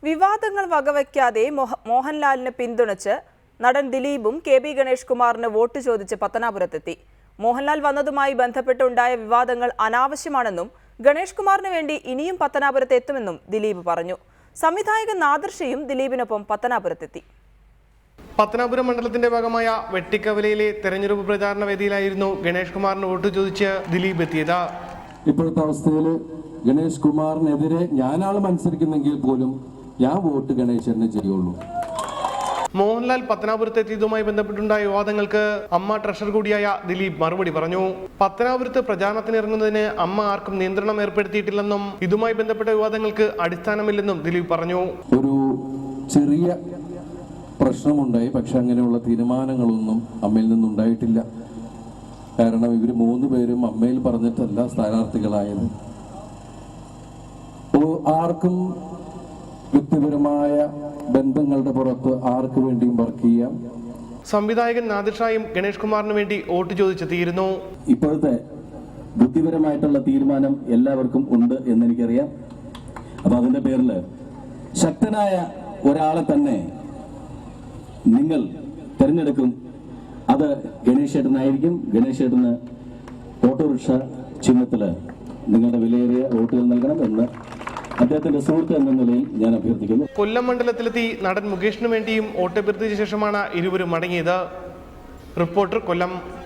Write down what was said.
വിവാദങ്ങൾ വകവയ്ക്കാതെ മോഹൻലാലിനെ പിന്തുണച്ച് നടൻ ദിലീപും കെ.ബി. ഗണേഷ് കുമാറിന് വോട്ട് ചോദിച്ച് പത്തനാപുരത്തെത്തി. മോഹൻലാൽ വന്നതുമായി ബന്ധപ്പെട്ടുണ്ടായ വിവാദങ്ങൾ അനാവശ്യമാണെന്നും ഗണേഷ് കുമാറിന് വേണ്ടി ഇനിയും പത്തനാപുരത്ത് എത്തുമെന്നും ദിലീപ് പറഞ്ഞു. സംവിധായകൻ നാദിർഷയും ദിലീപിനൊപ്പം പത്തനാപുരത്തെത്തി. പത്തനാപുരം മണ്ഡലത്തിന്റെ ഭാഗമായ വെട്ടിക്കവലയിലെ തെരഞ്ഞെടുപ്പ് പ്രചാരണ വേദിയിലായിരുന്നു ഗണേഷ് കുമാറിന് വോട്ട് ചോദിച്ച് ദിലീപ് എത്തിയത്. ഇപ്പോഴത്തെ അവസ്ഥയിൽ ഗണേഷ് കുമാറിനെതിരെ ഞാനാണ് മത്സരിക്കുന്നെങ്കിൽ പോലും ഞാൻ വോട്ട് ഗണേശനെ ചെയ്യുള്ളൂ. മോഹൻലാൽ പത്തനാപുരത്ത് എത്തിയതുമായി ബന്ധപ്പെട്ടുണ്ടായ വിവാദങ്ങൾക്ക് അമ്മ ട്രഷറർ കൂടിയായ ദിലീപ് മറുപടി പറഞ്ഞു. പത്തനാപുരത്ത് പ്രചാരണത്തിനിറങ്ങുന്നതിന് അമ്മ ആർക്കും നിയന്ത്രണം ഏർപ്പെടുത്തിയിട്ടില്ലെന്നും ഇതുമായി ബന്ധപ്പെട്ട വിവാദങ്ങൾക്ക് അടിസ്ഥാനമില്ലെന്നും ദിലീപ് പറഞ്ഞു. ഒരു ചെറിയ പ്രശ്നമുണ്ടായി, പക്ഷെ അങ്ങനെയുള്ള തീരുമാനങ്ങളൊന്നും അമ്മയിൽ നിന്നുണ്ടായിട്ടില്ല. കാരണം ഇവർ 3 പേരും അമ്മയിൽ പറഞ്ഞിട്ടല്ല സ്ഥാനാർത്ഥികളായത്. ആർക്കും വ്യക്തിപരമായ ബന്ധങ്ങളുടെ പുറത്ത് ആർക്ക് വേണ്ടിയും വർക്ക് ചെയ്യാം. സംവിധായകൻ നാദിർഷയും ഗണേഷ് കുമാറിന് വേണ്ടി വോട്ട് ചോദിച്ചെത്തിയിരുന്നു. ഇപ്പോഴത്തെ ബുദ്ധിപരമായിട്ടുള്ള തീരുമാനം എല്ലാവർക്കും ഉണ്ട് എന്നെനിക്കറിയാം. അപ്പൊ അതിന്റെ പേരിൽ ശക്തനായ ഒരാളെ തന്നെ നിങ്ങൾ തിരഞ്ഞെടുക്കും. അത് ഗണേഷ് ചേട്ടനായിരിക്കും. ഗണേഷ് ചേട്ടന് ഓട്ടോറിക്ഷ ചിഹ്നത്തില് നിങ്ങളുടെ വിലയേറിയ വോട്ടുകൾ നൽകണം എന്ന് അദ്ദേഹത്തിന്റെ സുഹൃത്ത് എന്ന നിലയിൽ ഞാൻ അഭ്യർത്ഥിക്കുന്നു. കൊല്ലം മണ്ഡലത്തിലെത്തി നടൻ മുകേഷിനു വേണ്ടിയും വോട്ടഭ്യർത്ഥിച്ച ശേഷമാണ് ഇരുവരും മടങ്ങിയത്. റിപ്പോർട്ടർ, കൊല്ലം.